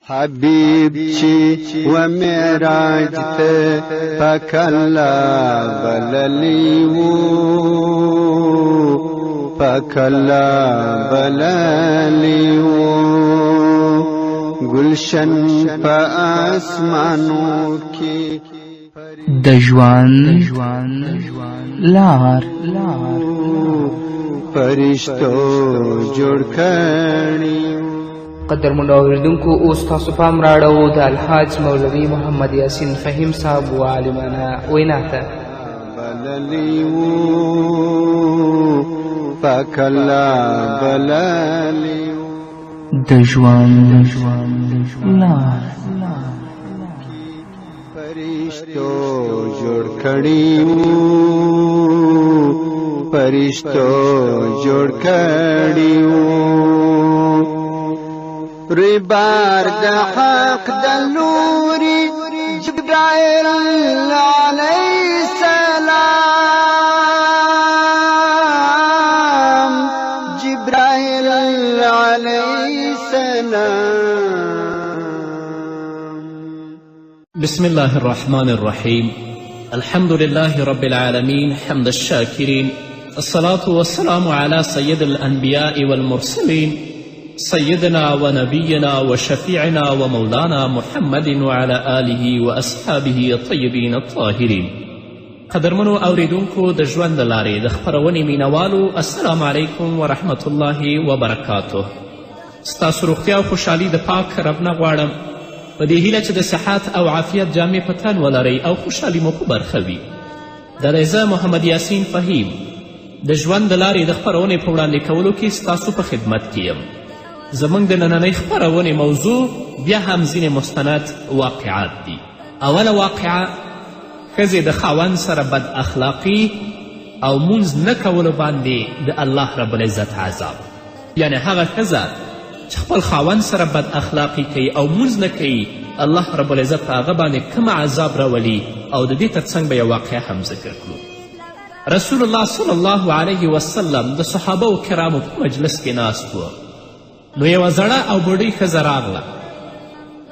حبیب چی و معراج ته پاک الله بللی وو پاک الله بللی وو گلشن په اسمانو کې د ژوند لار فرشتو جوړ کړي. قدرمنو اوریدونکو اوس تاسو پام راړو د الحاج مولوي محمد یاسین فهیم صاحب و عالمانه وینا ته. بللی وو پاک الله بللی د ژوند لار فرشتو جوړ کړي وو فرشتو جوړ کړي وو ربار د حق د لوري جبرائیل علیه السلام جبرائیل علیه السلام. بسم الله الرحمن الرحيم. الحمد لله رب العالمين حمد الشاكرين. الصلاة والسلام على سيد الأنبياء والمرسلين سيدنا ونبينا وشفيعنا ومولانا محمد وعلى آله وأصحابه الطيبين الطاهرين. قدرمنو اوریدونکو د ژوند د لارې د خپرونې مینوالو السلام علیکم ورحمة الله وبرکاته. ستاسو روغتیا او خوشحالي د پاک رب نه غواړم په دې هیله چې د صحت او عافیت جامې په تن ولرئ او خوشحالي مو په برخه وي. دا دی زه محمد یاسین فهیم د ژوند د لارې د خپرونې په وړاندې کولو کې ستاسو په خدمت کې یم. زموږ د نننۍ خپرونې موضوع بیا هم ځینې مستند واقعات دي. اوله واقعه ښځې د خاوند سره بد اخلاقي او مونځ نه کولو باندې د الله رب العزت عذاب. یعنی هغه ښځه چې خپل خاوند سره بد اخلاقي کوي او مونځ نه کوي الله رب العزت په هغه باندې کوم عذاب راولي او د دې تر څنګ به یو واقعه هم ذکر کړو. رسول الله صلی الله علیه وسلم د صحابه و کرامو په مجلس کې ناست و. نو یوه زړه او بوډۍ ښځه راغله.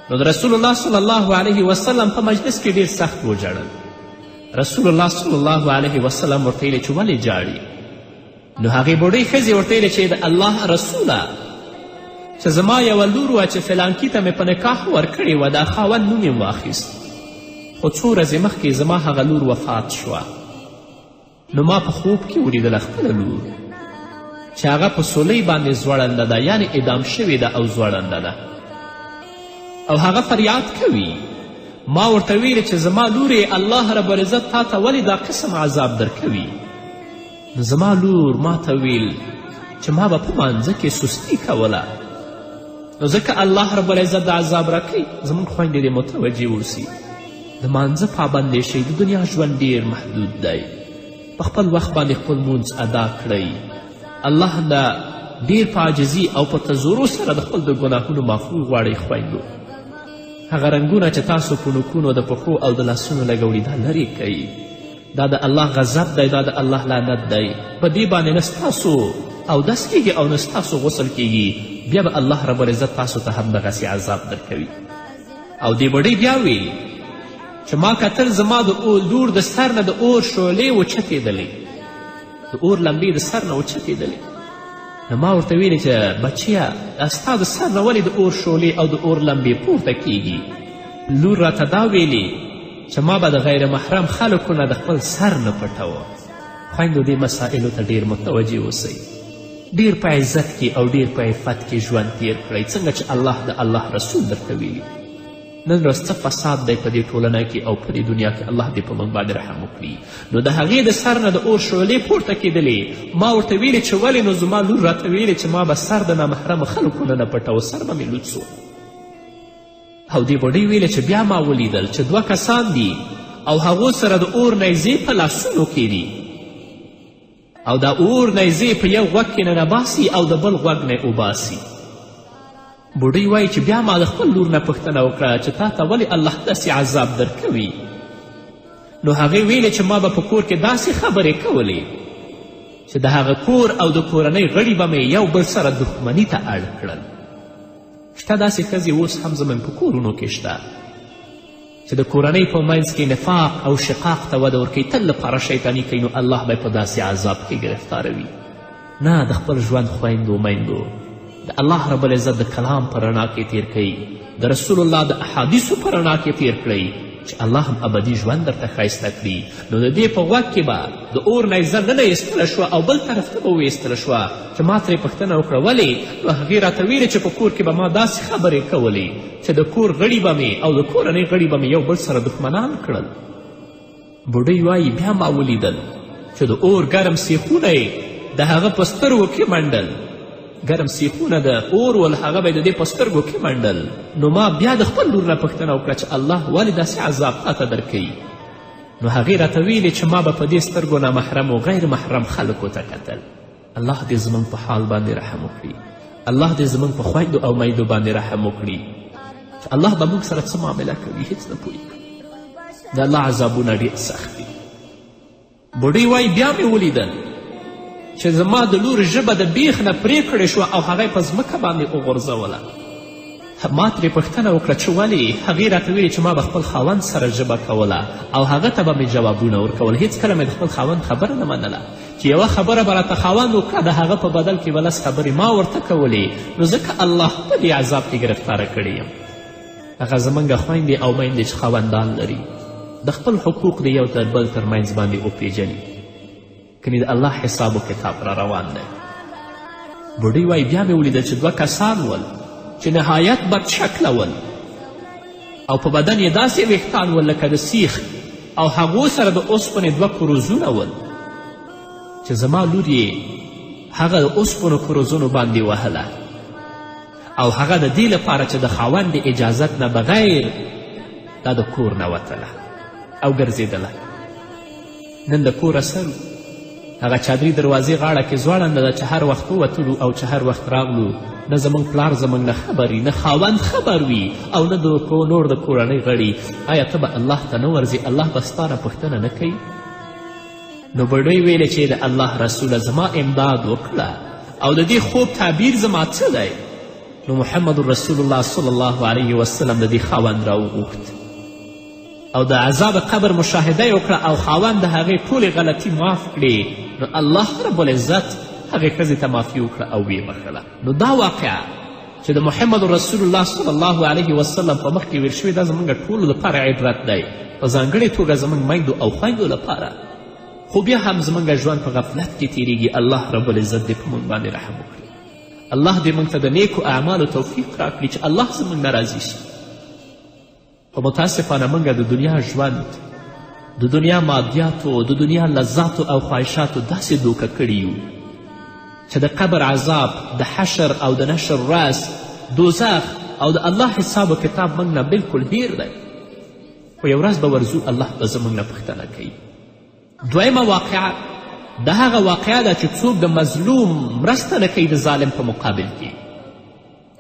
نو د رسول الله صلی الله علیه وسلم په مجلس کې ډیر سخت وژړل. رسول الله صلی الله علیه وسلم ورته ویلې چې ولې جاړي؟ نو هغې بوډۍ ښځې ورته ویلې چې د الله رسوله چې زما یوه لور وه چې فلانکي ته مې په نکاح ورکړې وه دا خاوند نوم یې واخیست خو څو ورځې مخکې زما هغه لور وفات شوه. نو ما په خوب کې ولیدله خپله لور چې هغه په سولۍ باندې ځوړنده ده یعنې اعدام شوې ده او ځوړنده ده او هغه فریاد کوي. ما ورته ویلې چې زما لورې الله رب العزت تا ته ولې دا قسم عذاب درکوي؟ نو زما لور ما ته ویل چې ما به په مانځه کې سستي کوله نو ځکه الله رب العزت د عذاب راکوي. زموږ خویندې دې متوجه اوسي د مانځه پابندې شئ. د دنیا ژوند ډیر محدود دی. په خپل وخت باندې خپل مونځ ادا کړئ. الله نه ډیر په عاجزي او په تزورو سره د خپل د ګناهونو معفو غواړئ. خویندو هغه رنګونه چې تاسو په نوکونو د پښو او د لاسونو لګوړي دا لرې کوئ. دا د الله غضب دی، دا د الله لعنت دی. په دې باندې نه ستاسو اودس کیږي او نه ستاسو غسل کیږي. بیا به الله رب العزت تاسو ته هم دغسې عذاب درکوي. او دې بډۍ بیا ویل چې ما کتل زما د لور د سر نه د اور شعلې وچتېدلې، د اور لمبې د سر نه وچتېدلې. نو ما ورته ویلې چې بچیه ستا د سر نه ولې د اور شعلې او د اور لمبې پورته کیږي؟ لور راته دا ویلې چې ما به د غیر محرم خلکو نه د خپل سر نه پټوه. خویندو دې مسائلو ته ډیر متوجه اوسئ. ډیر په عزت کې او ډیر په عفت کې ژوند تیر کړئ څنګه چې الله د الله رسول درته ویلي. نن ورځ څه فساد دی په دې ټولنه کې او په دې دنیا کې. الله دې په موږ باندې رحم وکړي. نو د هغې د سر نه د اور شعلې پورته کېدلې. ما ورته ویلې چې ولې؟ نو زما لور راته ویلې چې ما به سر د نامحرمو خلکو نه پټوه، سر به مې لوڅ سو. او دې بوډۍ ویلې چې بیا ما ولیدل چې 2 کسان دي او هغو سره د اور نیزې په لاسونو کې دي او دا اور نیزې په یو غوږ کې ننباسي او د بل غوږ نه اوباسي. بوډۍ وایي چې بیا ما د خپل لور نه پوښتنه وکړه چې تا ته ولې الله داسې عذاب درکوي؟ نو هغې ویلې چې ما به په کور کې داسې خبرې کولې چې د هغه کور او د کورنۍ غړي به مې یو بل سره دښمني ته اړ کړل. شته داسې ښځې اوس هم زموږ په کورونو کې شته چې د کورنۍ په منځ کې نفاق او شقاق ته وده ورکوي، تل لپاره شیطاني کوي، نو الله به په داسې عذاب کې گرفتاروي. نه، د خپل ژوند خویندو میندو د الله رب العزت د کلام په رڼا کې تیر کړئ، د رسول الله د احادیثو په رڼا کې تیر کړئ چې الله هم ابدي ژوند درته ښایسته کړي. نو د دې په غوږ کې به د اور نیزه نه ایستله شوه او بل طرف ته به وایستله شوه چې ما ترې پوښتنه وکړه ولې؟ نو هغې راته ویلې چې په کور کې به ما داسې خبرې کولې چې د کور غړي به مې او د کورنۍ غړي به مې یو بل سره دښمنان کړل. بوډۍ وایي بیا ما ولیدل چې د اور ګرم سیخونه یې د هغه په سترګو کې منډل، ګرم سیخونه د اور ول هغه به د دې په سترګو کې منډل. نو ما بیا د خپل لور نه پوښتنه وکړه چې الله ولې داسې عذاب تاته درکوي؟ نو هغې راته ویلې چې ما به په دې سترګو نامحرم و غیر محرم خلکو ته کتل. الله دې زموږ په حال باندې رحم وکړي، الله دې زموږ په خویندو او میندو باندې رحم وکړي چې الله به موږ سره څه معامله کوي هیڅ نه پوهېږو. د الله عذابونه ډېر سخت دي. بوډۍ وایي بیا مې ولیدل چې زما د لور ژبه د بیخ نه پرې کړې شوه او هغه یې په ځمکه باندې وغورځوله. ما ترې پوښتنه وکړه چې ولې؟ هغې راته ویلې چې ما به خپل خاوند سره ژبه کوله او هغه ته به مې جوابونه ورکول. هېڅکله مې د خپل خاوند خبره نه منله چې یوه خبره به راته خاوند وکړه د هغه په بدل کې به لس خبرې ما ورته کولې. نو ځکه الله په دې عذاب کې گرفتاره کړی یم. هغه زموږ خویندې او میندې چې خاوندان لري د خپل حقوق د یو تر بل تر منځ باندې وپېژني، کنې د الله حساب و کتاب را روان دی. بوډۍ وایي بیا مې ولیدل چې 2 کسان ول چې نهایت بد شکله ول او په بدن یې داسې ویښتان ول لکه د سیخ او هغو سره د اوسپنې 2 کروزونه ول چې زما لور یې هغه د اوسپنو کروزونو باندې وهله او هغه د دې لپاره چې د خاوند د اجازت نه بغیر دا د کور نه وتله او ګرځېدله. نن د کوره سر هغه چادري دروازې غاړه کې ځوړنده ده چې هر وخت ووتلو او چې هر وخت راغلو نه زموږ پلار زموږ نه خبر وي، نه خاوند خبر وي او نه نور د کورنۍ غړي. آیا ته به الله ته نه ورځې؟ الله به ستا نه پوښتنه نه کوي؟ نو بوډۍ ویلې چې د الله رسوله زما امداد وکړه او د دې خوب تعبیر زما څه دی؟ نو محمد رسول الله صلی الله علیه وسلم د دې خاوند راوغوښت او د عذاب قبر مشاهده یې وکړه او خاوند د هغې ټولې غلطي معاف کړې. نو الله رب العزت هغې ښځې ته معافي وکړه او ویې بخښله. نو دا واقعه چې د محمد رسول الله صلی الله علیه وسلم په مخ کې ویل شوې دا زموږ ټولو لپاره عبرت دی، په ځانګړې توګه زموږ میندو او خویندو لپاره. خو بیا هم زموږ ژوند په غفلت کې تیریږي. الله رب العزت دې په موږ باندې رحم وکړي. الله دې موږ ته د نیکو اعمالو توفیق راکړي چې الله زموږ نه راضي شي. خو متاسفانه موږ د دنیا ژوند د دنیا مادیاتو د دنیا لذاتو او خواهشاتو داسې دوکه کړي یو چې د قبر عذاب، د حشر او د نشر راز، دوزخ او د الله حساب و کتاب موږ نه بلکل هیر دی. خو یو ورځ به ورځو الله به زموږ نه پوښتنه کوي. دویمه واقعه د هغه واقعه ده چې څوک د مظلوم مرسته نه کوي د ظالم په مقابل کې.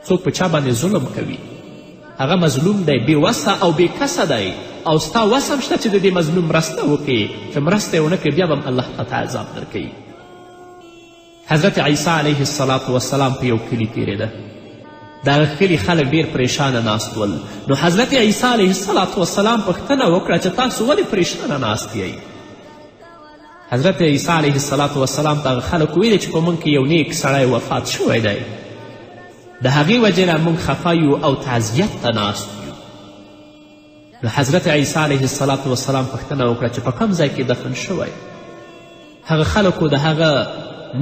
څوک په چا باندې ظلم کوي، هغه مظلوم دی، بې وسه او بې کسه دی او ستا وس هم شته چې د دې مظلوم مرسته وکړي. چې مرسته یې ونه کړي بیا به هم الله ته عذاب درکوي. حضرت عیسی علیه السلام په یو کلي تېرېده. د هغه کلي خلک ډېر پریشانه ناست ول. نو حضرت عیسی علیه السلام پوښتنه وکړه چې تاسو ولې پریشانه ناست یئ؟ حضرت عیسی علیه السلام ته هغه خلکو ویلې چې په موږ کې یو نیک سړی وفات شوی دی، د هغې وجې نه موږ خفه یو او تعزیت ته ناست یو. نو حضرت عیسی علیه السلام پوښتنه وکړه چې په کوم ځای کې دفن شوی؟ هغه خلکو د هغه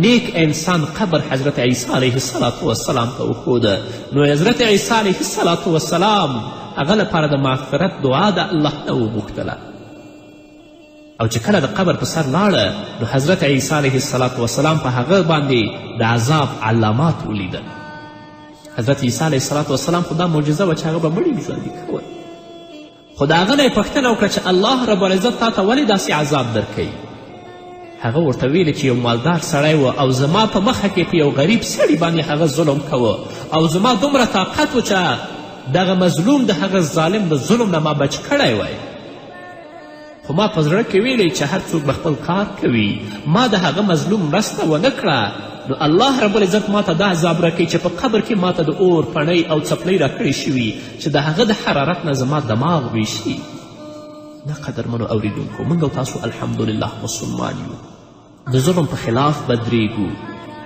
نیک انسان قبر حضرت عیسی علیه السلام ته وښوده. نو حضرت عیسی علیه السلام هغه لپاره د مغفرت دعا د الله نه وغوښتله. او چې کله د قبر په سر لاړه نو حضرت عیسی علیه السلام په هغه باندې د عذاب علامات ولیدل. حضرت عیسی علیه السلام خو دا معجزه وه چې هغه به مړي ژوندي کول. خو د هغه نه یې پوښتنه وکړه چې الله رب العزت تا ته ولې داسې عذاب درکوي؟ هغه ورته ویلې چې یو مالدار سړی و او زما په مخه کې په یو غریب سړي باندې هغه ظلم کوه او زما دومره طاقت و چې دغه مظلوم د هغه ظالم د ظلم نه ما بچ کړی وی. خو ما په زړه کې ویلی چې هر څوک به خپل کار کوي. ما د هغه مظلوم مرسته ونه کړه نو الله رب العزت ماته دا عذاب راکوي چې په قبر کې ماته د اور پڼۍ او څپلۍ راکړې شوي چې د هغه د حرارت نه زما دماغ ویشي. نه قدرمنو اوریدونکو، موږ او تاسو الحمدلله مسلمان یو، د ظلم په خلاف به درېږو،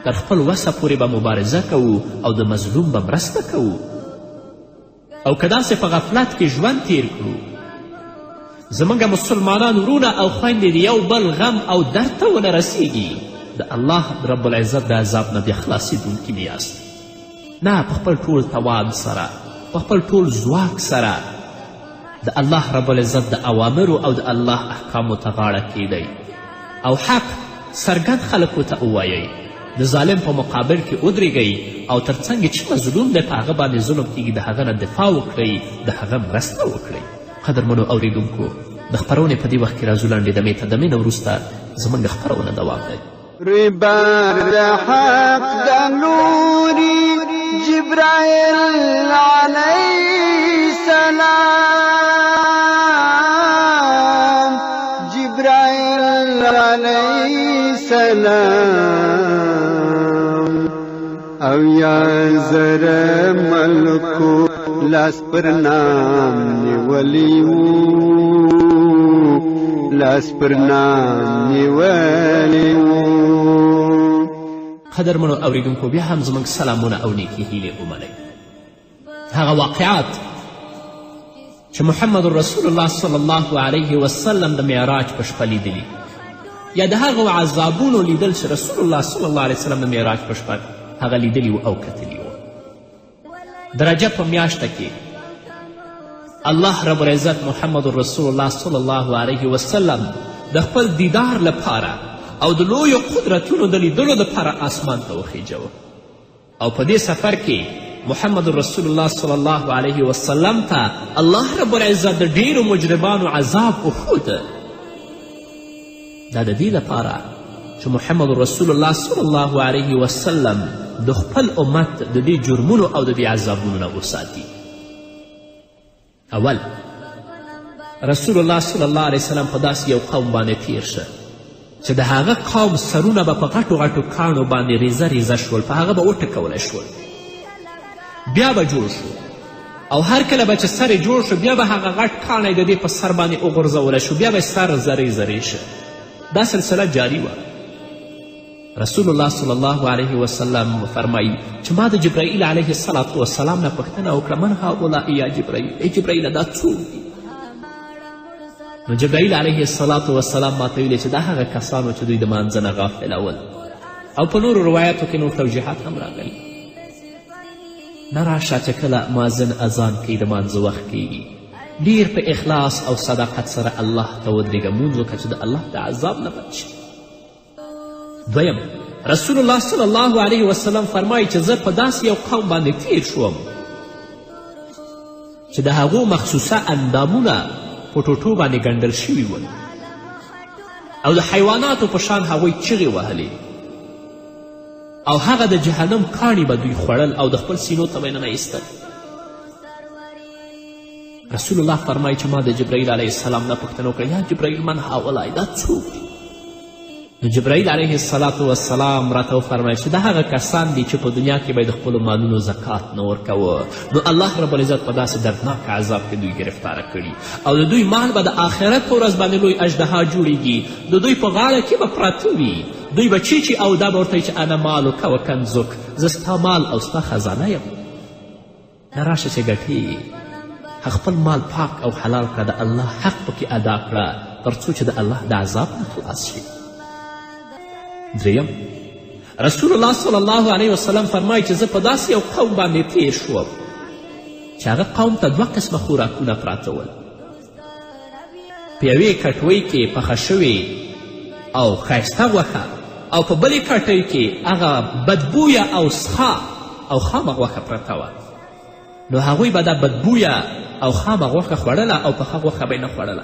تر خپل وسه پورې به مبارزه کوو او د مظلوم به مرسته کوو. او که داسې په غفلت کې ژوند تیر کړو، زموږ مسلمانان ورونه او خویندې د یو بل غم او درد ته ونه رسیږي، د الله رب العزت د عذاب نه بیا خلاصېدونکي نه یاست. نه، په خپل ټول توان سره، په خپل ټول ځواک سره د الله رب العزت د اوامرو او د الله احکامو ته غاړه کیدئ او حق څرګند خلکو ته ووایئ، د ظالم په مقابل کې ودرېږئ او تر څنګ چې مظلوم دی په هغه باندې ظلم کیږي د هغه نه دفاع وکړئ، د هغه مرسته وکړئ. قدرمنو اوریدونکو، د خپرونې په دې وخت کې راځو لنډې دمې ته. دمې نه وروسته زموږ خپرونه دوام دی. ربار د حق د لوري جبرائیل علیه السلام، جبرائیل علیه السلام، او یا زره ملکو لاس پر نام نیولیو، لاس پر نام نیولیو. قدرمنو اوریدونکو، بیا هم زموږ سلامونه او نیکې هیلې ومنئ. هغه واقعات چې محمد رسول الله صلی الله علیه وسلم د معراج په شپه لیدلي، یا د هغو عذابونو لیدل چې رسول الله صلی الله علیه وسلم د معراج په شپه هغه لیدلي و او کتلي و. د رجب په میاشته کې الله رب العزت محمد رسول الله صلی الله علیه وسلم د خپل دیدار لپاره او د لویو قدرتونو د لیدلو لپاره آسمان ته وخیجوه، او په دې سفر کې محمد رسول الله صلی الله علیه وسلم ته الله رب العزت د ډیرو مجرمانو عذاب وښوده. دا د دې لپاره چې محمد رسول الله صلی الله علیه وسلم د خپل امت د دې جرمونو او د دې عذابونو نه وساتي. اول، رسول الله صلی الله علیه وسلم په داسې یو قوم باندې تیر شه چې د هغه قوم سرونه به په غټو غټو کاڼو باندې ریزه ریزه شول، په هغه به وټکولی شول. بیا به جوړ شو، او هر کله به چې سر جوړ شو بیا به هغه غټ کاڼی د دې په سر باندې وغورځولی شو، بیا به سر زری زری شه. دا سلسله جاری وه. رسول الله صلی الله علیه وسلم فرمایي چې ما د جبرائیل علیه السلام نه پوښتنه وکړه، من هؤلاء یا جبرائیل؟ ای جبرائیل، دا څوک دي؟ نو جبرائیل علیه السلام ماته ویلې چې دا هغه کسانو چې دوی د مانځه نه غافلول، او په نورو روایاتو کې نور توجیحات هم راغلي. نه راشه چې کله مازن اذان کوي د مانځه وخت کیږي، ډیر په اخلاص او صداقت سره الله ته ودرېږه، مونځ وکړه چې د الله د عذاب نه بچ شي. دویم، رسول الله صلی الله علیه وسلم فرمایي چې زه په داسې یو قوم باندې تیر شوم چې د هغو مخصوصه اندامونه په ټوټو باندې ګنډل شوي ول، او د حیواناتو په شان هغوی چغې وهلې، او هغه د جهنم کاڼي به دوی خوړل او د خپل سینو ته به یې ننایستل. رسول الله فرمایي چې ما د جبرائیل علیه السلام نه پوښتنه وکړه، یا جبرائیل من هؤلاء؟ دا څوک دي؟ نو جبرائیل علیه السلام راته وفرمیل چې دا هغه کسان دي چې په دنیا کې به د خپلو مالونو زکات نه ورکوه، نو الله رب العزت په داسې دردناک عذاب کې دوی گرفتاره کړي، او د دوی مال به د آخرت په ورځ باندې لوی اژدها جوړیږي، د دوی په غاړه کې به پراته وي، دوی به چیچي او دا به ورته چې انا مالک و کنزک، زه ستا مال او ستا خزانه یم. نه راشه چې ګټې خپل مال پاک او حلال کړه، د الله حق پکې ادا کړه، تر څو چې د الله د عذاب نه خلاص شي. دریم، رسول الله صلی الله علیه وسلم فرمایي چې زه په داسې یو قوم باندې تیر شوم چې هغه قوم ته 2 قسمه خوراکونه پراته ول، په یوې کټوۍ کې پخه شوې او ښایسته غوښه، او په بلې کټۍ کې هغه بدبویه او سخه او خامه غوښه پرته وه. نو هغوی به دا بدبویه او خامه غوښه خوړله او پخه غوښه به یې نه خوړله.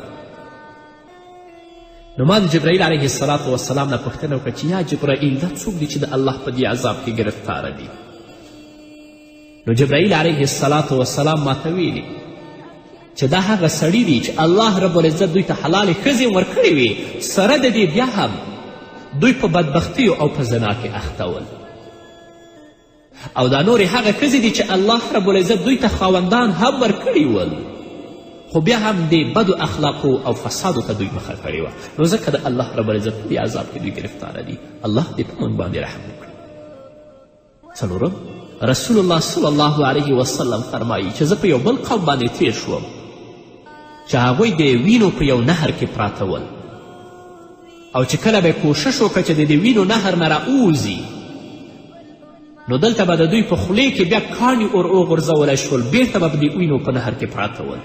نو ما د جبرائیل علیه السلام نه پوښتنه وکړه چې یا جبرائیل، دا څوک دي چې د الله په دې عذاب کې گرفتاره دي؟ نو جبرائیل علیه السلام ماته ویلي چې دا هغه سړي دي چې الله رب العزت دوی ته حلالې ښځې ورکړې وي، سره د دې بیا هم دوی په بدبختیو او په زنا کې اخته ول. او دا نورې هغه ښځې دي چې الله رب العزت دوی ته خاوندان هم ورکړي ول، خو بیا هم د بدو اخلاقو او فسادو ته دوی مخه کړې وه. نو ځکه د الله رب العزت په دې عذاب کې دوی ګرفتاره دي. الله دې په موږ باندې رحم وکړي. څلورم، رسول الله صلی الله علیه وسلم فرمایي چې زه په یو بل قوم باندې تیر شوم چې هغوی د وینو په یو نهر کې پراته ول، او چې کله به یې کوشش وکړه چې د دې وینو نهر نه راووځي، نو دلته به د دوی په خولې کې بیا کاڼي وغورځولی شول، بیرته به د وینو په نهر کې پراته ول،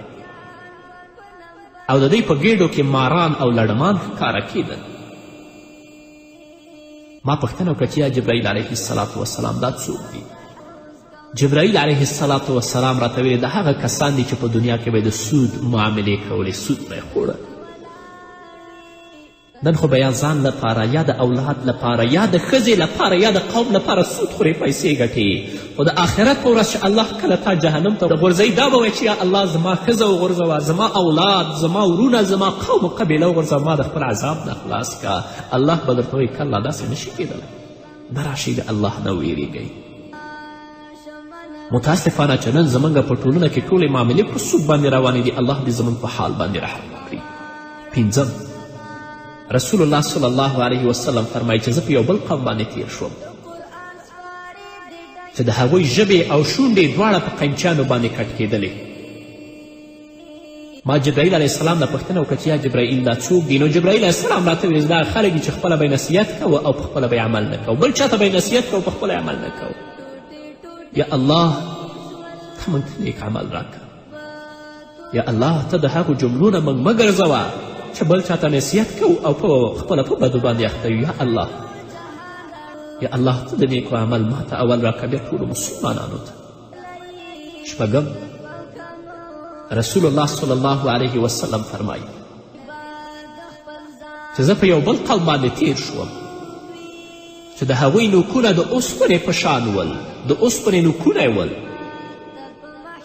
او د دوی په ګېډو کې ماران او لړمان ښکاره کېدل. ما پوښتنه وکړه چې یا جبرائیل علیه السلام دا څوک دي؟ جبرائیل علیه السلام راته ویلې د هغه کسان دي چې په دنیا کې به د سود معاملې کولې، سود به یې خوړه. نن خو به یا ځان لپاره یا د اولاد لپاره یا د ښځې لپاره یا د قوم لپاره سود خورې، پیسې ګټې، خو د آخرت په ورځ چې الله کله تا جهنم ته غورځوي دا به وایي چې یا الله زما ښځه وغورځوه، زما اولاد، زما ورونه، زما قوم و قبیله وغورځوه، ما د خپل عذاب نه خلاص که. الله به درته وایي کله داسې نشي کېدلی. نه راشئ د الله نه ویرېږئ. متاسفانه چې نن زموږ په ټولنه کې ټولې معاملې په سود باندې روانې دي. الله دې زموږ په حال باندې رحم وکړي. پنځم، رسول الله صلی الله علیه وسلم فرمایي چې زه په یو بل قوم باندې تیر شوم چې د هغوی ژبې او شونډې دواړه په قیمچیانو باندې کټ کېدلې. ما جبرائیل علیه السلام نه پوښتنه وکړه چې یا جبرائیل دا څوک دي؟ نو جبرائیل علیه السلام راته ویل دا خلک دي چې خپله به یې نصیحت کوه او په خپله به یې عمل نه کوه، بل چاته به یې نصیحت کوه په خپله یې عمل نه کوه. یا الله ته موږ ته نیک عمل راکړه. یا الله ته د هغو جملو نه موږ مه ګرځوه چې بل چاته نصیحت کوو او په خپله په بدو باندې اخته یو. یا الله، یا الله ته د نیکو عمل ما ته اول راکړه، بیا ټولو مسلمانانو ته. شپږم، رسول الله صلی الله علیه وسلم فرمایي چې زه په یو بل قوم باندې تیر شوم چې د هغوی نوکونه د اوسپنې په شان ول، د اوسپنې نوکونه یې ول،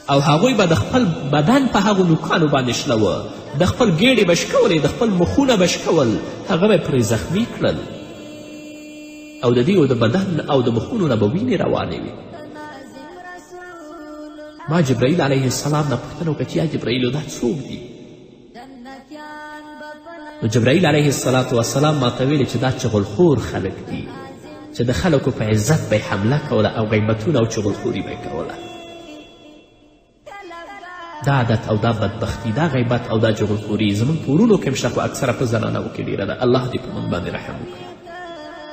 او هغوی به د خپل بدن په هغو نوکانو باندې شلوه، د خپل ګېډې به شکولې، د خپل مخونه به شکول، هغه به پرې زخمي کړل، او د دوی د بدن او د مخونو نه به وینې روانې وي. ما جبرائیل علیه السلام نه پوښتنه وکړه چې یا جبرائیلو دا څوک دي؟ نو جبرائیل علیه السلام ماته ویلې چې دا چغلخور خلک دي چې د خلکو په عزت به یې حمله کوله او غیبتونه او چغلخوري به یې کوله. دا عادت او دا بدبختی، دا غیبت او دا چغلخوري زموږ په ورونو کې هم شته، خو اکثره په زنانو کې ډېره ده. الله دې په موږ باندې رحم وکړي.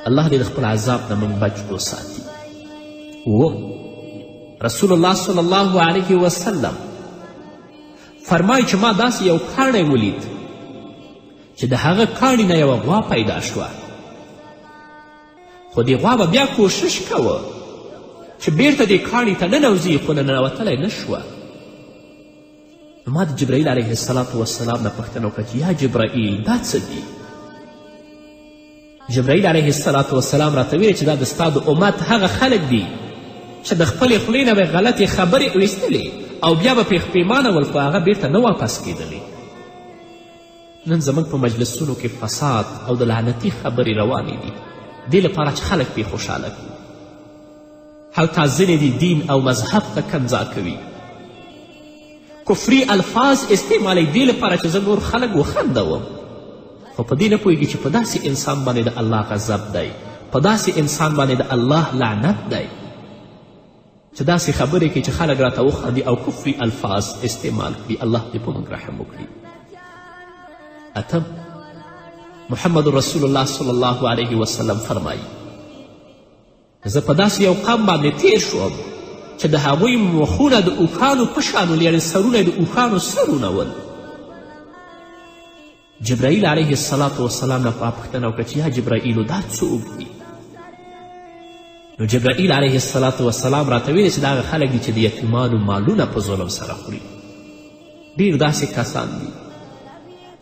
الله دې د خپل عذاب نه موږ بچ وساتي. اووم، رسول الله صلی الله علیه وسلم فرمایي چې ما داسې یو کاڼی ولید چې د هغه کاڼي نه یوه غوا پیدا شوه، خو دې غوا به بیا کوشش کوه چې بیرته دې کاڼي ته ننوځي، خو ننوتلی نه شوه. نو ما د جبرائیل علیه السلام نه پوښتنه وکړه چې یا جبرائیل دا څه دي؟ جبرائیل علیه السلام راته ویل چې دا د ستا د امت هغه خلک دي چې د خپلې خولې نه به غلطې خبرې ویستلې او بیا به پښیمانه ول، خو هغه بیرته نه واپس کېدلې. نن زموږ په مجلسونو کې فساد او د لعنتي خبرې روانې دي، دې لپاره چې خلک پې خوشحاله کړي. هلته ځینې دي دین او مذهب ته کنځا کوي، کفري الفاظ استعمالوي دې لپاره چې زه نور خلک وخندوم، خو په دې نه پوهېږي چې په داسې انسان باندې د الله غضب دی، په داسې انسان باندې د الله لعنت دی چې داسې خبرې کوي چې خلک راته وخاندي او کفري الفاظ استعمال کړي. الله دې په موږ رحم وکړي. اتم، محمد رسول الله صلی الله علیه وسلم فرمایي زه په داسې یو قوم باندې تیر شوم چې د هغوی مخونه د اوښانو په شان ول، یعنې سرونه د اوښانو سرونه ول. جبرائیل علیه السلام نه پوښتنه وکړه چې یا جبرائیلو دا څوک دي؟ نو جبرائیل علیه السلام راته ویلې چې دا هغه خلک دي چې د یتیمانو مالونه په ظلم سره خوري. ډېر داسې کسان دي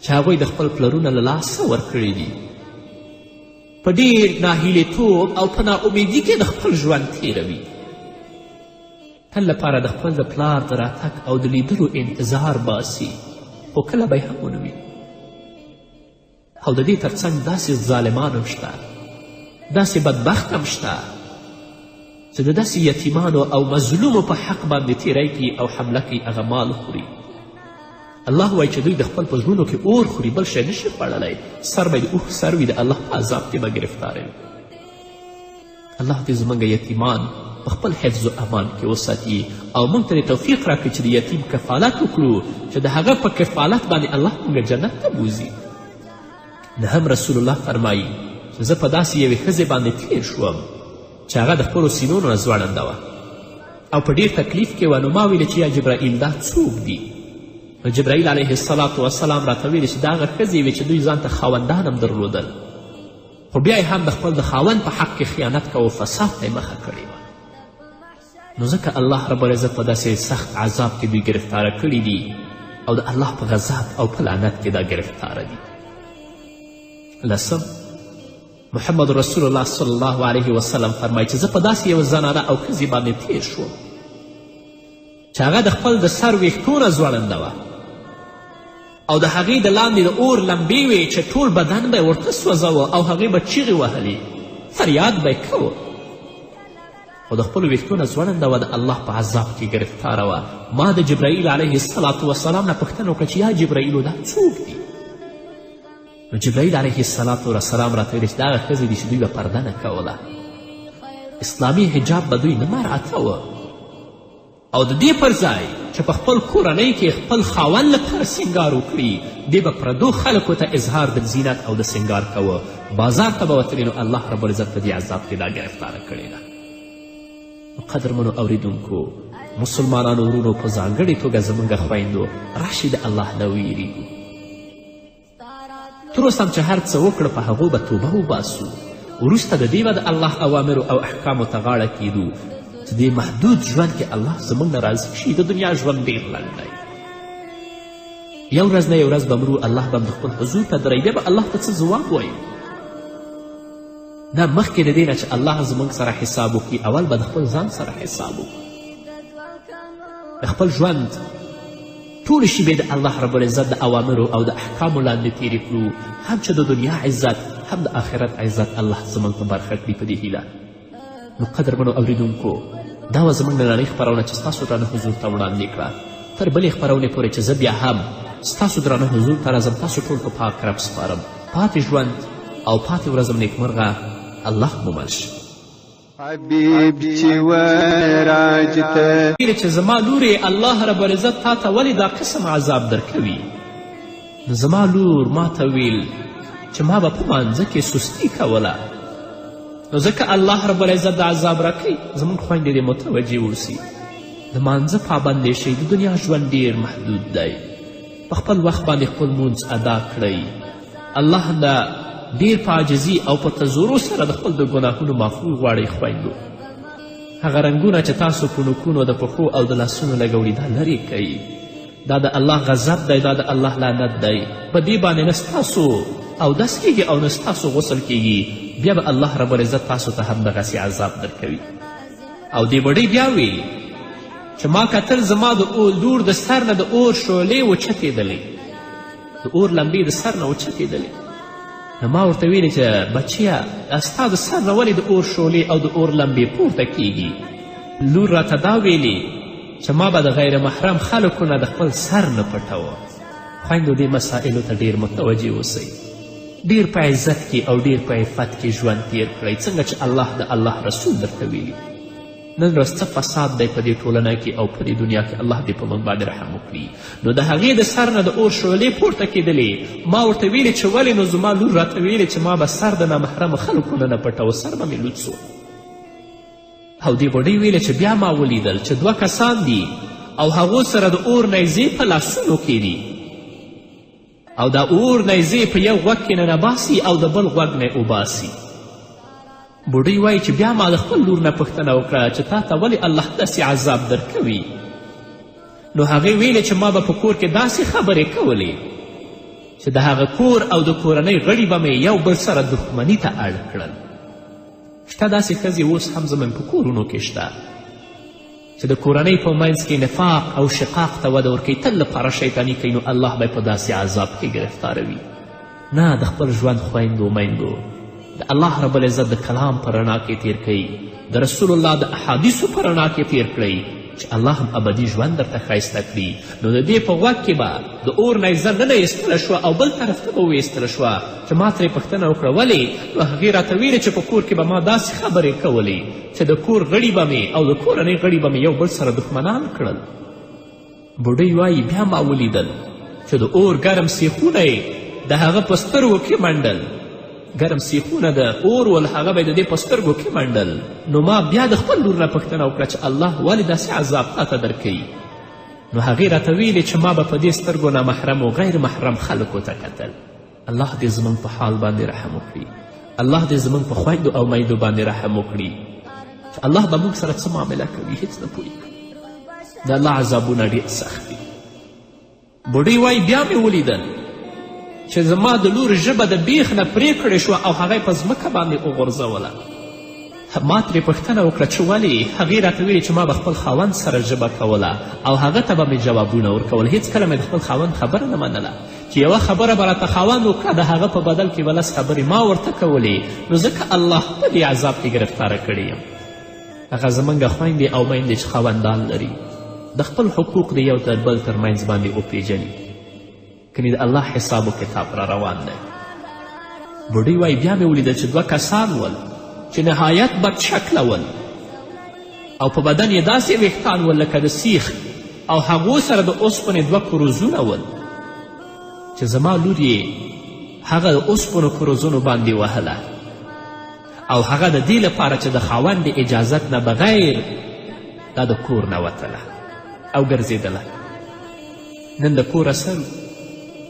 چې هغوی د خپل پلرونه له لاسه ورکړي دي، په ډېر ناهیلېتوب او په ناامیدي کې د خپل ژوند تیروي، تل لپاره د خپل د پلار د راتګ او د لیدلو انتظار باسي، خو کله به یې هم ونه وي. او د دې ترڅنګ داسې ظالمان هم شته، داسې بدبخت هم شته چې د داسې یتیمانو او مظلومو په حق باندې تیری کوي او حمله کوي هغه مال خوري. الله وایي چې دوی د خپل په زړونو کې اور خوري، بل شی نشي خوړلی. سر به د اوښ سر وي، د الله په عذاب کې به ګرفتاره وي. الله دې زموږ یتیمان په خپل حفظ و امان کې وساتي او موږ ته د توفیق راکړي چې د یتیم کفالت وکړو، چې د هغه په کفالت باندې الله موږ جنت ته بوځي. نه هم رسول الله فرمایي چې زه په داسې یوې ښځې باندې تیر شوم چې هغه د خپلو سینونو نه ځوړنده وه او په ډېر تکلیف کې وه. نو ما ویلې چې یا جبرائیل دا څوک دي؟ نو جبرائیل علیه السلام راته ویلې چې دا هغه ښځې وې چې دوی ځان ته خاوندان هم درلودل، خو بیا هم د خپل د خاوند په حق کې خیانت کوه، فساد ته یې مخه کړې وه. نو ځکه الله رب العزت په داسې سخت عذاب کې دوی ګرفتاره کړي دي او د الله په غضب او په لعنت کې دا ګرفتاره دي. لسم، محمد رسول الله صلی الله علیه وسلم فرمایي چې زه په داسې یوه زنانه او ښځې باندې تیر شوم چې هغه د خپل د سر ویښتونه ځوړنده وه او د هغې د لاندې د اور لمبې وې چې ټول بدن به یې ورته سوځوه او هغې به چیغې وهلې، فریاد به یې کوه، خو د خپلو ویښتونه ځوړنده وه، د الله په عذاب کې ګرفتاره وه. ما د جبرائیل علیه السلام نه پوښتنه وکړه چې یا جبرائیلو دا څوک دي؟ نو جبرائیل علیه السلام راته ویلې چې دا هغه ښځې دي چې دوی به پرده نه کوله، اسلامي حجاب به دوی نه مراعتوه او د دې پر ځای چې په خپل کورنۍ کې خپل خاوند لپاره سینګار وکړي، دې به پردو خلکو ته اظهار د زینت او د سینګار کوه، بازار ته به وتلې. نو الله رب العزت په دې عذاب کې دا ګرفتاره کړې ده. قدرمنو اوریدونکو، مسلمانانو ورونو، په ځانګړې توګه زموږ خویندو، راشئ د الله نه ویریږو. تر اوسه هم چې هر څه وکړه په هغو به توبه وباسو، وروسته د دې به د الله اوامرو او احکامو ته غاړه کیدو چې دې محدود ژوند کې الله زموږ نه راضي شي. د دنیا ژوند ډېر لنډ دی، یو ورځ نه یو ورځ به مرو، الله به د خپل حضور ته دروي، بیا به الله ته څه ځواب وایو؟ نه، مخکې د دې نه چې الله زموږ سره حساب وکړي، اول به د خپل ځان سره حساب وکړو. د خپل ژوند ټولې شیبې د الله رب العزت د اوامرو او د احکامو لاندې تېرې کړو، هم چې د دنیا عزت هم د آخرت عزت الله زموږ په برخه کړي په دې هیله. نو قدرمنو اوریدونکو، دا وه زموږ نننۍ خپرونه چې ستاسو درانه حضور ته وړاندې کړه. تر بلې خپرونې پورې چې زه بیا هم ستاسو درانه حضور ته راځم، تاسو ټول په پاک رب سپارم. پاتې ژوند او پاتې ورځم نیکمرغه، الله مو مل شي. حبیب چې وراج ته چې زما لورې الله رب العزت تا ته ولې دا قسم عذاب درکوي؟ نو زما لور ما ته ویل چې ما به په مانځه کې سستي کوله، نو ځکه الله رب العزت د عذاب راکوي. زموږ خویندې دې متوجه اوسي، د مانځه پابندې شئ. د دنیا ژوند ډېر محدود دی، په خپل وخت باندې خپل لمونځ ادا کړئ. الله نه ډېر په عاجزي او په تزورو سره د خپل د ګناهونو معفو غواړئ. خویندو، هغه رنګونه چې تاسو په نوکونو د پښو او د لاسونو لګوړي دا لرې کوئ. دا د الله غضب دی، دا د الله لعنت دی. په دې باندې نه ستاسو اودس کیږي او نه ستاسو غسل کیږي، بیا به الله رب العزت تاسو ته هم دغسې عذاب درکوي. او دې بډۍ بیا ویلي چې ما کتل زما د لور د سر نه د اور شعلې وچتېدلې، د اور لمبې د سر نه وچتېدلې. نو ما ورته ویلې چې بچیه، ستا د سر نه ولې د اور شعلې او د اور لمبې پورته کیږي؟ لور راته دا ویلې چې ما به د غیر محرم خلکو نه د خپل سر نه پټوه. خویندو، دې مسائلو ته ډېر متوجه اوسئ، ډېر په عزت کې او ډېر په عفت کې ژوند تیر کړئ، څنګه چې الله د الله رسول درته ویلي. نن ورځ څه فساد دی په دې ټولنه کې او په دې دنیا کې، الله دې په موږ باندې رحم وکړي. نو د هغې د سر نه د اور شعلې پورته کېدلې. ما ورته ویلې چې ولې؟ نو زما لور راته ویلې چې ما به سر د نامحرمو خلکو نه پټوه، سر به مې لوڅ و. او دې بوډۍ ویلې چې بیا ما ولیدل چې 2 کسان دي او هغو سره د اور نیزې په لاسونو کې دي، او دا اور نیزې په یو غوږ کې ننباسي او د بل غوږ نه اوباسي. بوډۍ وایي چې بیا ما د خپل لور نه پوښتنه وکړه چې تا ته ولې الله داسې عذاب درکوي؟ نو هغې ویلې چې ما به په کور کې داسې خبرې کولې چې د هغه کور او د کورنۍ غړي به مې یو بل سره دښمني ته اړ کړل. شته داسې ښځې اوس هم زموږ په کورونو کې شته چې د کورنۍ په منځ کې نفاق او شقاق ته وده ورکوي، تل لپاره شیطاني کوي. نو الله به په داسې عذاب کې ګرفتاروي. نه، د خپل ژوند خویندو میندو د الله رب العزت د کلام په رڼا کې تیر کړئ، د رسول الله د احادیثو په رڼا کې تیر کړئ چې الله هم ابدي ژوند درته ښایسته کړي. نو د دې په غوږ کې به د اور نیزه نه ایستله شوه او بل طرف ته به وایستله شوه چې ما ترې پوښتنه وکړه ولې؟ نو هغې راته ویلې چې په کور کې به ما داسې خبرې کولې چې د کور غړي به مې او د کورنۍ غړي به مې یو بل سره دښمنان کړل. بوډۍ وایي بیا ما ولیدل چې د اور ګرم سیخونه یې د هغه په سترګو کې منډل، ګرم سیخونه د اور ول هغه به د دې په سترګو کې منډل. نو ما بیا د خپل لور نه پوښتنه وکړه چې الله ولې داسې عذاب تاته درکوي؟ نو هغې راته ویلې چې ما به په دې سترګو نامحرم و غیر محرم خلکو ته کتل. الله دې زموږ په حال باندې رحم وکړي، الله دې زموږ په خویندو او میندو باندې رحم وکړي چې الله به موږ سره څه معامله کوي هیڅ نه پوهېږو. د الله عذابونه ډېر سخت دي. بوډۍ وایي بیا مې ولیدل چې زما د لور ژبه د بیخ نه پرې کړې شوه او هغه یې په ځمکه باندې وغورځوله. ما ترې پوښتنه وکړه چې ولې؟ هغې راته ویلې چې ما به خپل خاوند سره ژبه کوله او هغه ته به مې جوابونه ورکول. هېڅکله مې د خپل خاوند خبره نه منله چې یوه خبره به راته خاوند وکړه د هغه په بدل کې به لس خبرې ما ورته کولې. نو ځکه الله په دې عذاب کې ګرفتاره کړې یم. هغه زموږ خویندې او میندې چې خاوندان لري د خپل حقوق د یو تر بل تر منځ باندې وپېژني، کنې د الله حساب و کتاب را روان دی. بوډۍ وایي بیا مې ولیدل چې دوه کسان ول چې نهایت بد شکله ول او په بدن یې داسې ویښتان ول لکه د سیخ او هغو سره د اوسپنې دوه کروزونه ول چې زما لور یې هغه د اوسپنو کروزونو باندې وهله او هغه د دې لپاره چې د خاوند د اجازت نه بغیر دا د کور نه وتله او ګرځېدله. نن د کوره سر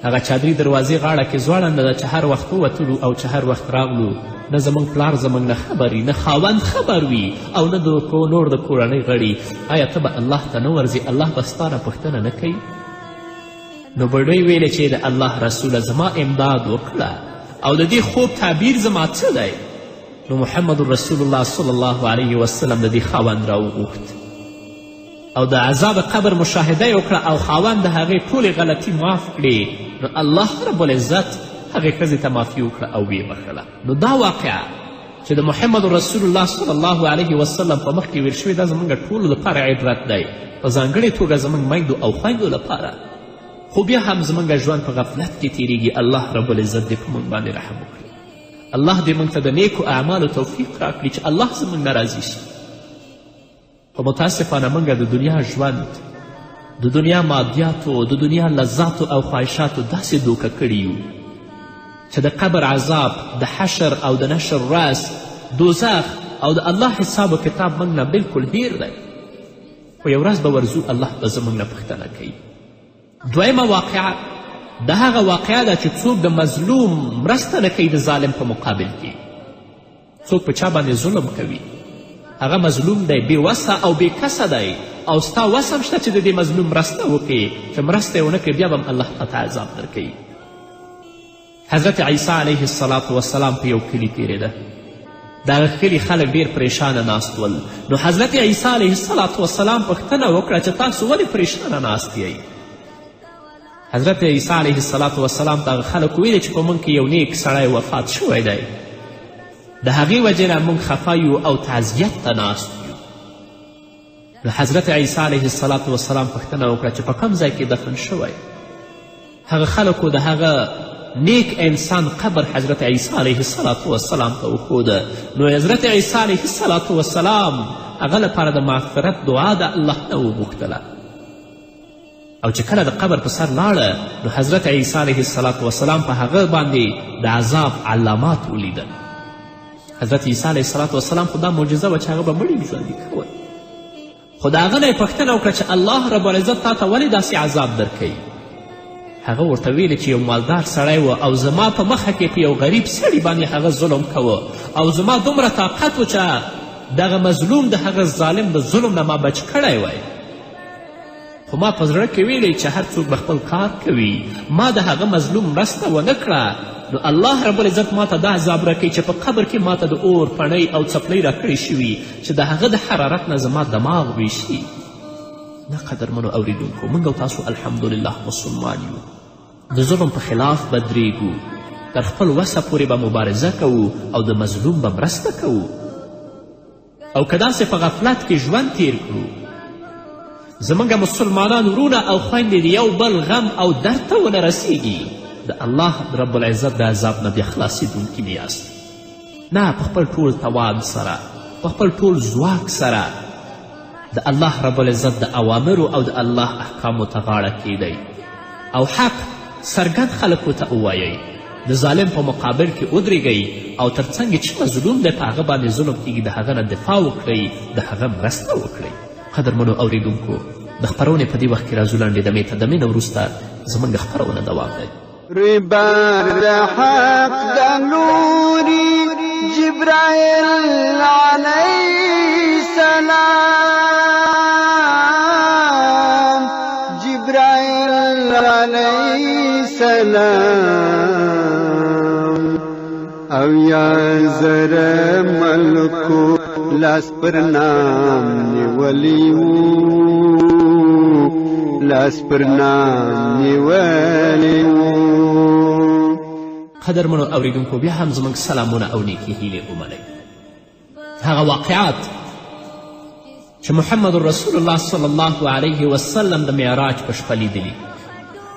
هغه چادري دروازې غاړه کې ځوړنده ده چې هر وخت ووتلو او چې هر وخت راغلو نه زموږ پلار زموږ نه خبر وي، نه خاوند خبر وي او نه د نور د کورنۍ غړي. آیا ته به الله ته نه ورځې؟ الله به ستا نه پوښتنه نه کوي؟ نو بوډۍ ویلې چې د الله رسوله زما امداد وکړه او د دې خوب تعبیر زما څه دی؟ نو محمد رسول الله صلی الله علیه وسلم د دې خاوند راوغوښت او د عذاب قبر مشاهده یې وکړه او خاوند د هغې ټولې غلطي معاف کړې. نو الله رب العزت هغې ښځې ته معافي وکړه او ویې بخښله. نو دا واقعه چې د محمد رسول الله صلی الله علیه وسلم په مخ کې ویل شوې دا زموږ ټولو لپاره عبرت دی، په ځانګړې توګه زموږ میندو او خویندو لپاره. خو بیا هم زموږ ژوند په غفلت کې تیریږي. الله رب العزت دې په موږ باندې رحم وکړي. الله دې موږ ته د نیکو اعمالو توفیق راکړي چې الله زموږ نه راضي شي. خو متاسفانه موږ د دنیا ژوند د دنیا مادیاتو د دنیا لذاتو او خواهشاتو داسې دوکه کړي یو چې د قبر عذاب، د حشر او د نشر راز، دوزخ او د الله حساب و کتاب موږ نه بلکل هیر دی. خو یو ورځ به ورځو الله به زموږ نه پوښتنه کوي. دویمه واقعه د هغه واقعه ده چې څوک د مظلوم مرسته نه کوي د ظالم په مقابل کې. څوک په چا باندې ظلم کوي، هغه مظلوم دی، بې وسه او بې کسه دی او ستا وس هم شته چې د دې مظلوم مرسته وکړي. چې مرسته یې ونه کړي بیا به هم الله تعالی عذاب درکوي. حضرت عیسی علیه السلام په یو کلي تېرېده. د هغه کلي خلک ډېر پریشانه ناست ول. نو حضرت عیسی علیه السلام پوښتنه وکړه چې تاسو ولې پریشانه ناست یئ؟ حضرت عیسی علیه السلام ته هغه خلک ویلې چې په موږ کې یو نیک سړی وفات شوی دی، د هغې وجې نه موږ خفه یو او تعزیت ته ناست یو. نو حضرت عیسی علیه السلام پوښتنه وکړه چې په کوم ځای کې دفن شوی؟ هغه خلکو د هغه نیک انسان قبر حضرت عیسی علیه السلام ته وښوده. نو حضرت عیسی علیه السلام هغه لپاره د مغفرت دعا د الله نه وغوښتله. او چې کله د قبر په سر لاړه نو حضرت عیسی علیه السلام په هغه باندې د عذاب علامات ولیدل. حضرت عیسی علیه السلام خو دا معجزه وه چې هغه به مړي ژوندي کول. خو د هغه نه یې پوښتنه وکړه چې الله رب العزت تا ته ولې داسې عذاب درکوي؟ هغه ورته ویلې چې یو مالدار سړی و او زما په مخه کې په یو غریب سړي باندې هغه ظلم کوه او زما دومره طاقت و چې دغه مظلوم د هغه ظالم د ظلم نه ما بچ کړی وی. خو ما په زړه کې ویلی چې هر څوک به خپل کار کوي. ما د هغه مظلوم مرسته ونه کړه نو الله رب العزت ما ته دا عذاب راکوي چې په قبر کې ما ته د اور پڼۍ او څپلۍ راکړې شوي چې د هغه د حرارت نه زما دماغ ویشي. نه قدرمنو اوریدونکو، موږ او تاسو الحمدلله مسلمان یو، د ظلم په خلاف به درېږو، تر خپل وسه پورې به مبارزه کوو او د مظلوم به مرسته کوو. او که داسې په غفلت کې ژوند تیر کړو، زموږ مسلمانان ورونه او خویندې د یو بل غم او درد ته ونه رسیږي، د الله رب العزت د عذاب نه بیا خلاصېدونکي نه یاست. نه، په خپل ټول توان سره، په خپل ټول ځواک سره د الله رب العزت د اوامرو او د الله احکامو ته غاړه کیدئ او حق څرګند خلکو ته ووایئ. د ظالم په مقابل کې ودرېږئ او تر څنګ چې مظلوم دی په هغه باندې ظلم کیږي د هغه نه دفاع وکړئ، د هغه مرسته وکړئ. قدرمنو اوریدونکو، د خپرونې په دې وخت کې راځو لنډې دمې ته. دمې نه وروسته زموږ خپرونه دوام دی. ربار د حق د لوري جبرائیل علیه السلام، جبرائیل علیه السلام، او یا زره ملکو لاس پر نام نیولیو، لاس پر نام نیولیو. قدرمنو اوریدونکو، بیا هم زموږ سلامونه او نیکې هیلې ومنئ. هغه واقعات چې محمد رسول الله صلی الله علیه وسلم د معراج په شپه لیدلي،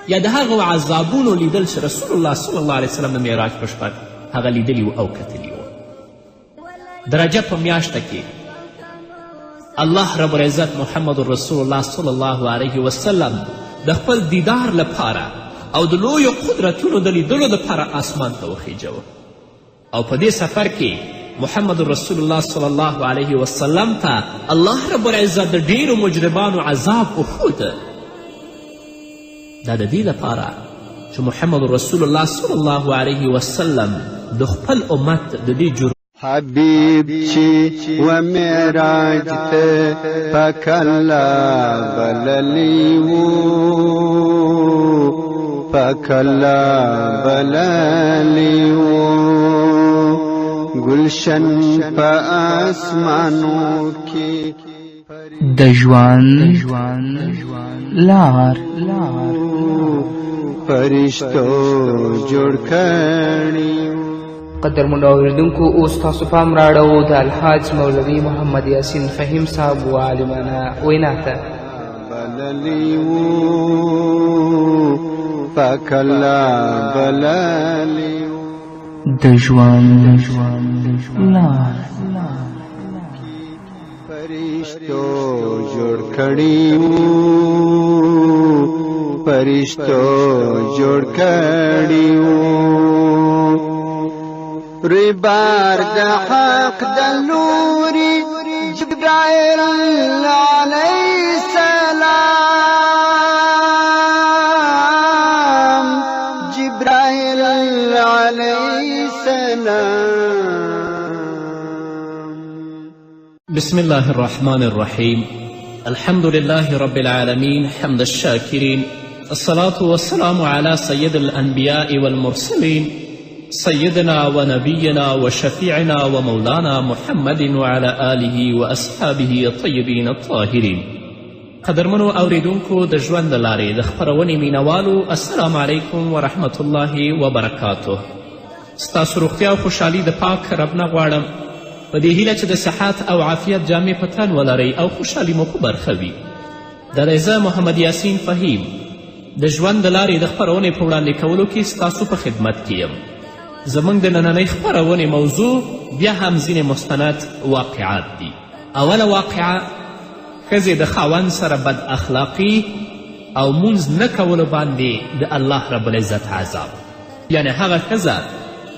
یا د هغو عذابونو لیدل چې رسول الله صلی الله علیه وسلم د معراج په شپه هغه لیدلي و او کتلي و. د رجب په میاشته کې الله رب العزت محمد رسول الله صلی الله علیه وسلم د خپل دیدار لپاره او د لویو قدرتونو د لیدلو دپاره آسمان ته وخیجوه. او په دې سفر کې محمد رسول الله صلی الله علیه وسلم ته الله رب العزت د ډیرو مجرمانو عذاب وښوده. دا د دې لپاره چې محمد رسول الله صلی الله علیه وسلم د خپل امت د دې جرم حبیب چې و معراج ته پاک الله بللی وو، پاک الله بللی وو. گلشن په آسمانو کې د ژوند لار فرشتو جوړ کړي. قدرمنو اوریدونکو، اوس تاسو پام راړو د الحاج مولوي محمد یاسین فهیم صاحب و عالمانه وینا ته. بللی وو، پاک الله بللی وو. د ژوند لار فرشتو جوړ کړي وو، فرشتو جوړ کړي وو. ربار د حق د لوري جبرائیل علیه السلام، جبرائیل علیه السلام. بسم الله الرحمن الرحيم. الحمد لله رب العالمين حمد الشاكرين، الصلاة والسلام على سيد الأنبياء والمرسلين سيدنا ونبينا وشفيعنا ومولانا محمد وعلى آله وأصحابه الطيبين الطاهرين. قدرمنو اوریدونکو، د ژوند د لارې د خپرونې مینوالو، السلام علیکم ورحمة الله وبرکاته. ستاسو روغتیا او خوشحالي د پاک رب نه غواړم، په دې هیله چې د صحت او عافیت جامې په تن ولرئ او خوشحالي مو په برخه وي. دا دی زه محمد یاسین فهیم د ژوند د لارې د خپرونې په وړاندې کولو کې ستاسو په خدمت کې یم. زموږ د نننۍ خپرونې موضوع بیا هم ځینې مستند واقعات دي. اوله واقعه، ښځې د خاوند سره بد اخلاقي او مونځ نه کولو باندې د الله رب العزت عذاب. یعنې هغه ښځه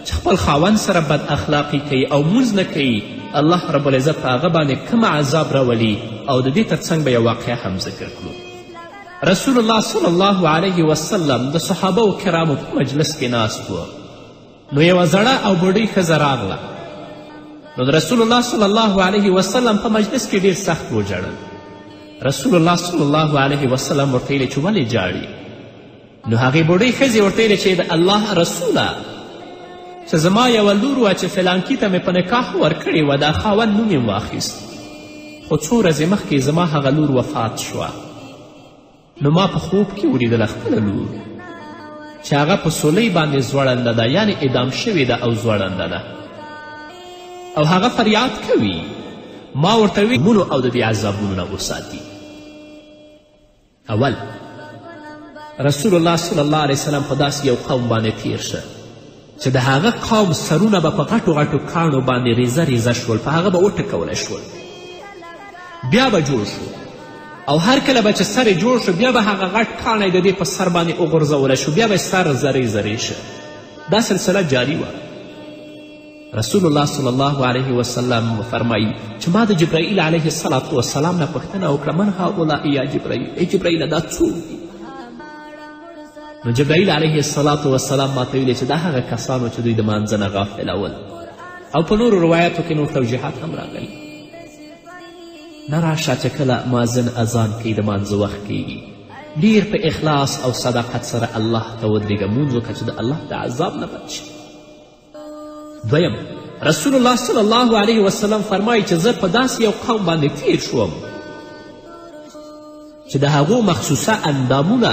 چې خپل خاوند سره بد اخلاقي کوي او مونځ نه کوي، الله رب العزت په هغه باندې کوم عذاب راولي. او د دې تر څنګ به یو واقعه هم ذکر کړو. رسول الله صلی الله علیه وسلم د صحابه و کرامو په مجلس کې ناست و. نو یوه زړه او بوډۍ ښځه راغله. نو د رسول الله صلی الله علیه وسلم په مجلس کې ډیر سخت وژړل. رسول الله صلی الله علیه وسلم ورته ویلې چې ولې جاړي؟ نو هغې بوډۍ ښځې ورته ویلې چې د الله رسوله، چې زما یوه لور وه چې فلانکي ته مې په نکاح ورکړې وه، دا خاوند نوم یې واخیست، خو څو ورځې مخکې زما هغه لور وفات شوه. نو ما په خوب کې ولیدله خپله لور، چې هغه په سولۍ باندې ځوړنده ده، یعنې اعدام شوې ده او ځوړنده ده، او هغه فریاد کوي. ما ورته وی مونو او د دې عذابونو نه وساتي. اول رسول الله صلی الله علیه وسلم په داسې یو قوم باندې تیر شه چې د هغه قوم سرونه به په غټو غټو کاڼو باندې ریزه ریزه شول، په هغه به وټکولی شول. بیا به جوړ شو او هر کله به چې سر یې جوړ شو بیا به هغه غټ کاڼی د دې په سر باندې وغورځولی شو، بیا به سر زری زری شه. دا سلسله جاری وه. رسول الله صلی الله علیه وسلم فرمایي چې ما د جبرائیل علیه السلام نه پوښتنه وکړه من هؤلاء یا جبرائیل، ای جبرائیل دا څوک دي؟ نو جبرائیل علیه السلام ماته ویلې چې دا هغه کسانو چې دوی د مانځه نه غافلول، او په نورو روایاتو کې نور توجیحات هم راغلي. نه راشه چې کله مازن اذان کوي د مانځه وخت کیږي، ډیر په اخلاص او صداقت سره الله ته ودرېږه، مونځ وکړه چې د الله د عذاب نه بچ شي. دویم رسول الله صلی الله علیه وسلم فرمایي چې زه په داسې یو قوم باندې تیر شوم چې د هغو مخصوصه اندامونه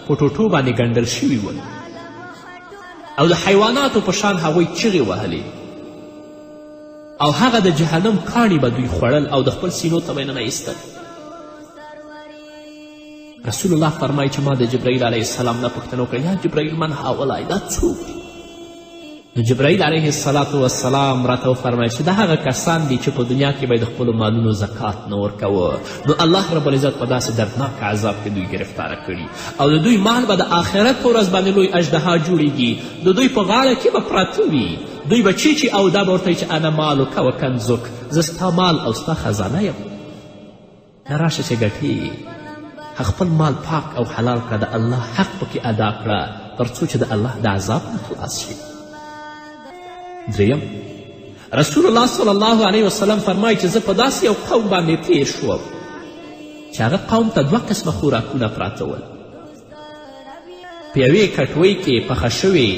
په ټوټو باندې ګنډل شوي ول او د حیواناتو په شان هغوی چغې وهلې، او هغه د جهنم کاڼي به دوی خوړل او د خپل سینو ته به یې ننایستل. رسول الله فرمایي چې ما د جبرائیل علیه السلام نه پوښتنه وکړه یا جبرائیل من هؤلاء دا څوک دي؟ نو جبرائیل علیه السلام راته وفرمیل چې دا هغه کسان دي چې په دنیا کې به د خپلو مالونو زکات نه ورکوه، نو الله رب العزت په داسې دردناک عذاب کې دوی گرفتاره کړي، او د دوی مال به د آخرت په ورځ باندې لوی اژدها جوړیږي، د دوی په غاړه کې به پراته وي، دوی به چیچي او دا به ورته چې انا مالک و کنزک، زه ستا مال او ستا خزانه یم. نه راشه چې ګټې خپل مال پاک او حلال کړه، د الله حق پکې ادا کړه تر څو چې د الله د عذاب نه خلاص شي. دریم رسول الله صلی الله علیه وسلم فرمایي چې زه په داسې یو قوم باندې تیر شوم چې هغه قوم ته 2 قسمه خوراکونه پراته ول، په یوې کټوۍ کې پخه شوې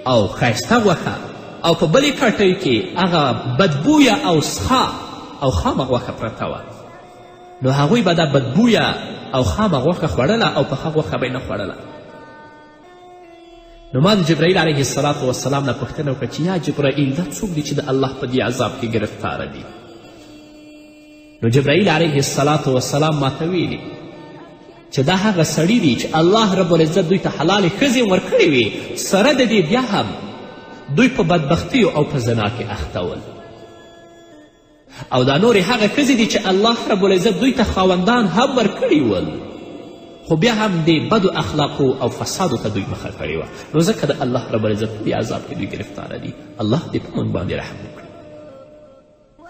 او ښایسته غوښه، او په بلې کټوۍ کې هغه بدبویه او سخا او خامه غوښه پرته وه. نو هغوی به دا بدبویه او خامه غوښه خوړله او پخه غوښه به یې نه خوړله. نو ما د جبرائیل علیه السلام نه پوښتنه وکړه چې یا جبرائیل دا څوک دي چې د الله په دې عذاب کې گرفتاره دي؟ نو جبرائیل علیه السلام ماته ویلي چې دا هغه سړي دي چې الله رب العزت دوی ته حلالې ښځې ورکړې وي، سره د دې بیا هم دوی په بدبختیو او په زنا کې اخته ول، او دا نورې هغه ښځې دي چې الله رب العزت دوی ته خاوندان هم ورکړي ول، خو بیا هم د بدو اخلاقو او فسادو ته دوی مخه کړې وه. نو ځکه د الله رب العزت په دې عذاب کې دوی گرفتاره دي. الله دې په موږ باندې رحم وکړي.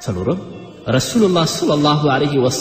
څلورم رسول الله صلی الله علیه وسلم